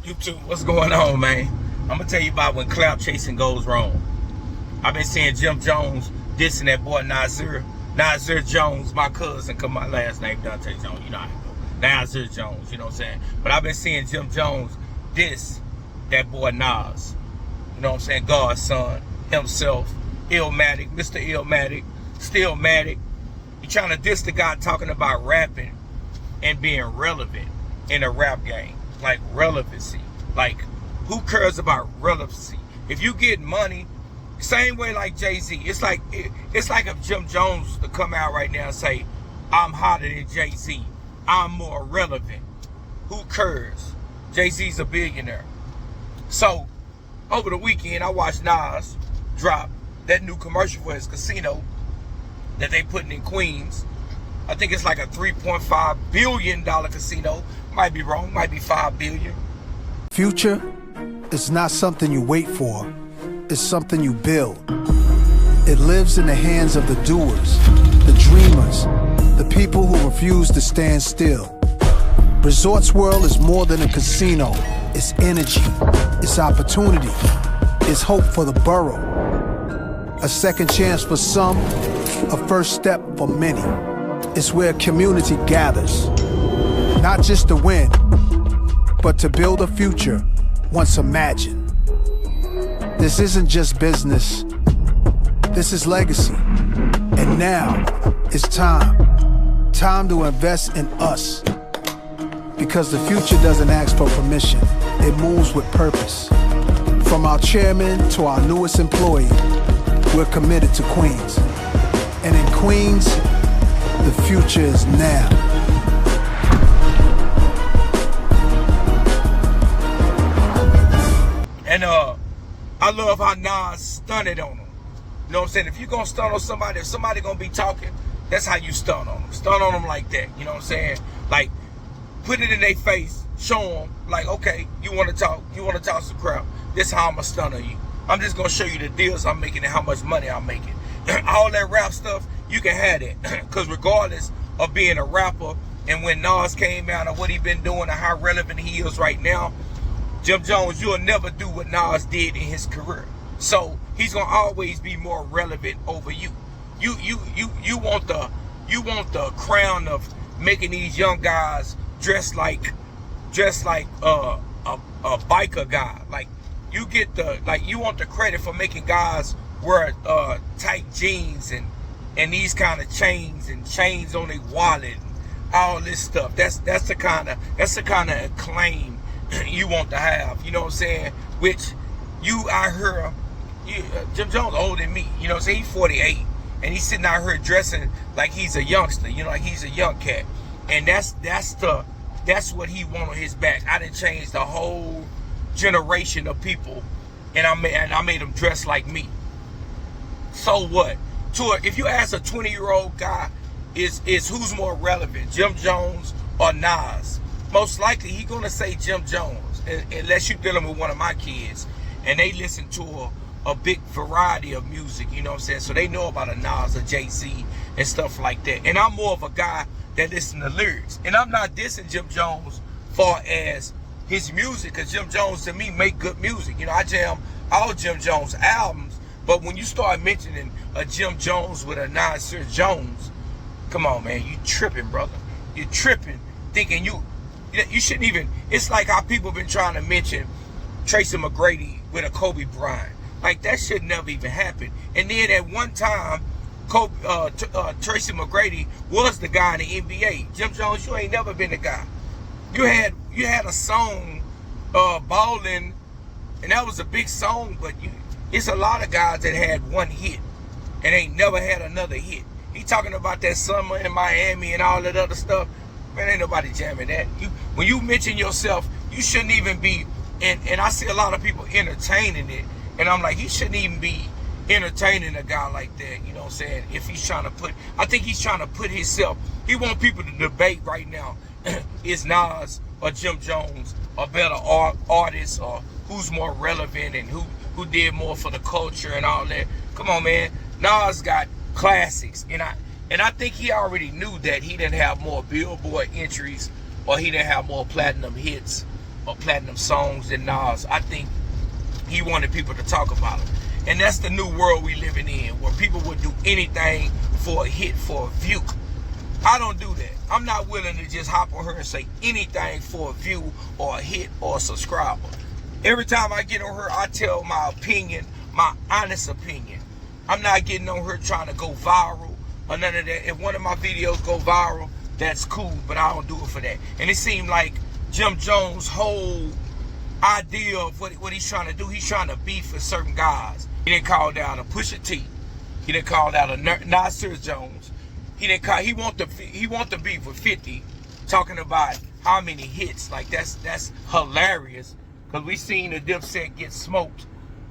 YouTube, what's going on, man? I'm gonna tell you about when clout chasing goes wrong. I've been seeing Jim Jones dissing that boy Nasir Jones, my cousin, cause my last name Dante Jones, you know how it go. Nasir Jones, you know what I'm saying? But I've been seeing Jim Jones diss that boy Nas, you know what I'm saying? God's son, himself, Illmatic, Mr. Illmatic, Stillmatic. He trying to diss the guy talking about rapping and being relevant in a rap game. Like relevancy. Like, who cares about relevancy? If you get money, same way like Jay-Z. It's like if Jim Jones was to come out right now and say, I'm hotter than Jay-Z. I'm more relevant. Who cares? Jay-Z's a billionaire. So, over the weekend, I watched Nas drop that new commercial for his casino that they putting in Queens. I think it's like a $3.5 billion casino. Might be wrong, might be $5 billion. Future is not something you wait for, it's something you build. It lives in the hands of the doers, the dreamers, the people who refuse to stand still. Resorts World is more than a casino. It's energy, it's opportunity, it's hope for the borough. A second chance for some, a first step for many. It's where community gathers, not just to win, but to build a future once imagined. This isn't just business, this is legacy. And now, it's time to invest in us. Because the future doesn't ask for permission, it moves with purpose. From our chairman to our newest employee, we're committed to Queens. And in Queens, the future is now. And I love how Nas stunted on him. You know what I'm saying? If you're gonna stun on somebody, if somebody gonna be talking, that's how you stun on them. Stun on them like that. You know what I'm saying? Like, put it in their face, show them, like, okay, you wanna talk some crap. This how I'm gonna stun on you. I'm just gonna show you the deals I'm making and how much money I'm making. All that rap stuff, you can have it. Because regardless of being a rapper, and when Nas came out and what he been doing and how relevant he is right now, Jim Jones, you'll never do what Nas did in his career. So he's gonna always be more relevant over you. You want the crown of making these young guys dress like a biker guy. Like, you get you want the credit for making guys wear tight jeans and these kind of chains on their wallet and all this stuff. That's the kind of acclaim you want to have, you know what I'm saying? Which Jim Jones older than me, you know what I'm saying? He's 48 and he's sitting out here dressing like he's a youngster, you know, like he's a young cat. And that's what he want on his back. I done changed the whole generation of people, and I made them dress like me. So what? If you ask a 20-year-old guy, is who's more relevant, Jim Jones or Nas? Most likely he gonna say Jim Jones, unless you're dealing with one of my kids and they listen to a big variety of music, you know what I'm saying? So they know about a Nas or Jay-Z and stuff like that. And I'm more of a guy that listen to lyrics. And I'm not dissing Jim Jones far as his music, because Jim Jones to me make good music. You know, I jam all Jim Jones albums, but when you start mentioning a Jim Jones with a Nasir Jones, come on, man, you tripping, brother. You tripping, thinking you shouldn't even. It's like how people been trying to mention Tracy McGrady with a Kobe Bryant. Like, that should never even happen. And then at one time, Tracy McGrady was the guy in the NBA. Jim Jones, you ain't never been the guy. You had a song, Ballin', and that was a big song, but it's a lot of guys that had one hit and ain't never had another hit. He talking about that summer in Miami and all that other stuff. Man, ain't nobody jamming that. When you mention yourself, you shouldn't even be, and I see a lot of people entertaining it, and I'm like, he shouldn't even be entertaining a guy like that, you know what I'm saying? If he's trying to I think he's trying to put himself, he want people to debate right now, is Nas or Jim Jones a better artist, or who's more relevant, and who did more for the culture and all that. Come on, man. Nas got classics, and I think he already knew that he didn't have more Billboard entries, or he didn't have more platinum hits or platinum songs than Nas. I think he wanted people to talk about him. And that's the new world we living in, where people would do anything for a hit, for a view. I don't do that. I'm not willing to just hop on her and say anything for a view or a hit or a subscriber. Every time I get on her, I tell my opinion, my honest opinion. I'm not getting on her trying to go viral or none of that. If one of my videos go viral, that's cool, but I don't do it for that. And it seemed like Jim Jones' whole idea of what he's trying to do, he's trying to beef with certain guys. He didn't call down a Pusha T. He didn't call down a Nasir Jones. He didn't call. He want the beef with 50, talking about how many hits. Like that's hilarious, because we seen the Dipset get smoked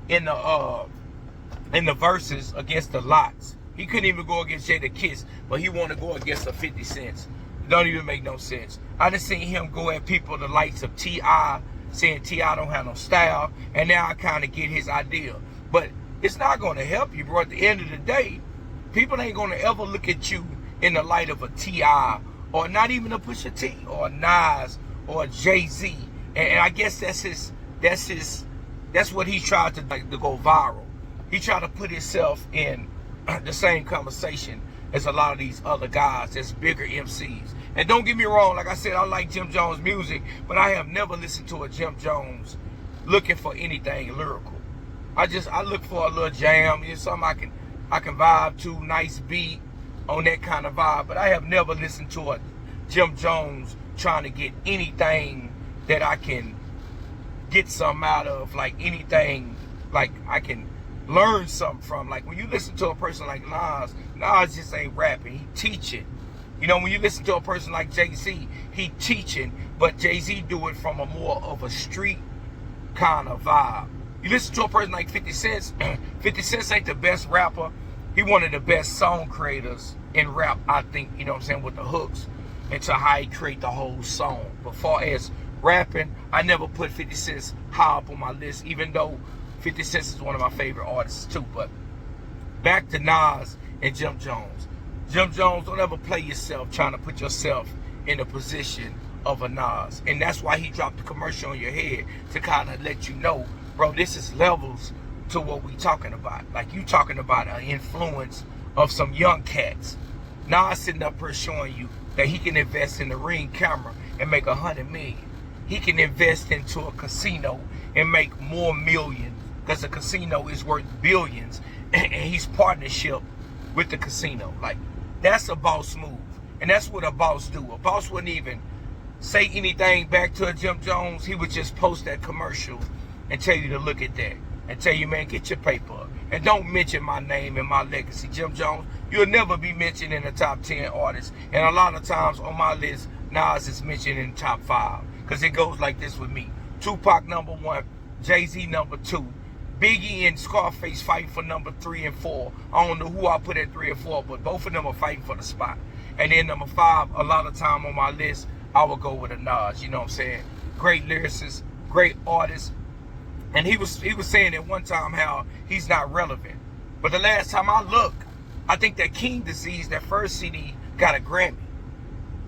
in the verses against the Lots. He couldn't even go against Jada Kiss, but he want to go against the 50 Cents. It don't even make no sense. I just seen him go at people the likes of T.I., saying T.I. don't have no style, and now I kind of get his idea. But it's not going to help you, bro. At the end of the day, people ain't going to ever look at you in the light of a T.I. or not even a Pusha T or a Nas or a Jay-Z. And I guess that's what he tried to go viral. He tried to put himself in the same conversation as a lot of these other guys that's bigger MCs. And don't get me wrong, like I said, I like Jim Jones music, but I have never listened to a Jim Jones looking for anything lyrical. I look for a little jam, something I can vibe to, nice beat on that kind of vibe. But I have never listened to a Jim Jones trying to get anything that I can get something out of, like anything like I can learn something from. Like when you listen to a person like Nas just ain't rapping, he teaching. You know, when you listen to a person like Jay-Z, he teaching, but Jay-Z do it from a more of a street kind of vibe. You listen to a person like 50 Cent, 50 Cent ain't the best rapper. He one of the best song creators in rap, I think, you know what I'm saying, with the hooks and to how he create the whole song. But far as rapping, I never put 50 Cent high up on my list, even though 50 Cent is one of my favorite artists too. But back to Nas and Jim Jones. Jim Jones, don't ever play yourself trying to put yourself in the position of a Nas. And that's why he dropped the commercial on your head, to kind of let you know, bro, this is levels to what we talking about. Like, you talking about an influence of some young cats. Nas sitting up here showing you that he can invest in the Ring camera and make $100 million. He can invest into a casino and make more millions, because the casino is worth billions, and he's partnership with the casino. Like, that's a boss move, and that's what a boss do. A boss wouldn't even say anything back to a Jim Jones. He would just post that commercial and tell you to look at that, and tell you, man, get your paper up, and don't mention my name and my legacy. Jim Jones, you'll never be mentioned in the top 10 artists, and a lot of times on my list, Nas is mentioned in the top 5, because it goes like this with me: Tupac number 1, Jay-Z number 2, Biggie and Scarface fighting for number 3 and 4. I don't know who I put at 3 and 4, but both of them are fighting for the spot. And then number 5, a lot of time on my list, I would go with a Nas. You know what I'm saying? Great lyricist, great artist. And he was saying at one time how he's not relevant. But the last time I looked, I think that King Disease, that first CD, got a Grammy.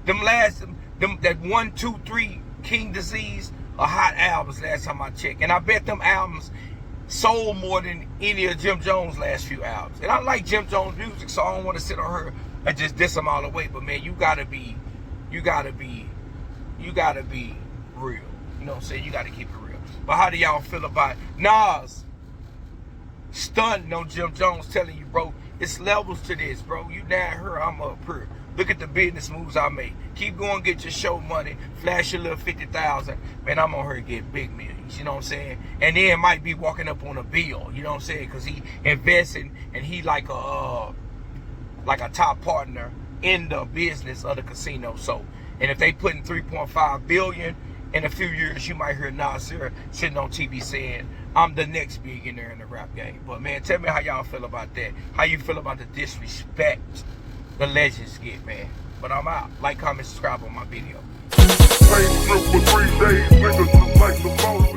That 1, 2, 3 King Disease are hot albums last time I checked. And I bet them albums sold more than any of Jim Jones' last few albums. And I like Jim Jones music, so I don't want to sit on her and just diss him all the way. But man, you gotta be real. You know what I'm saying? You gotta keep it real. But how do y'all feel about Nas stunting on Jim Jones, telling you, bro, it's levels to this, bro. You down here, I'm up here. Look at the business moves I make. Keep going, get your show money, flash your little 50,000. Man, I'm on here to get big millions, you know what I'm saying? And then might be walking up on a bill, you know what I'm saying? Because he investing, and he like a top partner in the business of the casino. So, and if they putting 3.5 billion in a few years, you might hear Nasir sitting on TV saying, I'm the next billionaire in the rap game. But man, tell me how y'all feel about that. How you feel about the disrespect the legends get, man. But I'm out. Like, comment, subscribe on my video. Same trip for 3 days, niggas just like the most.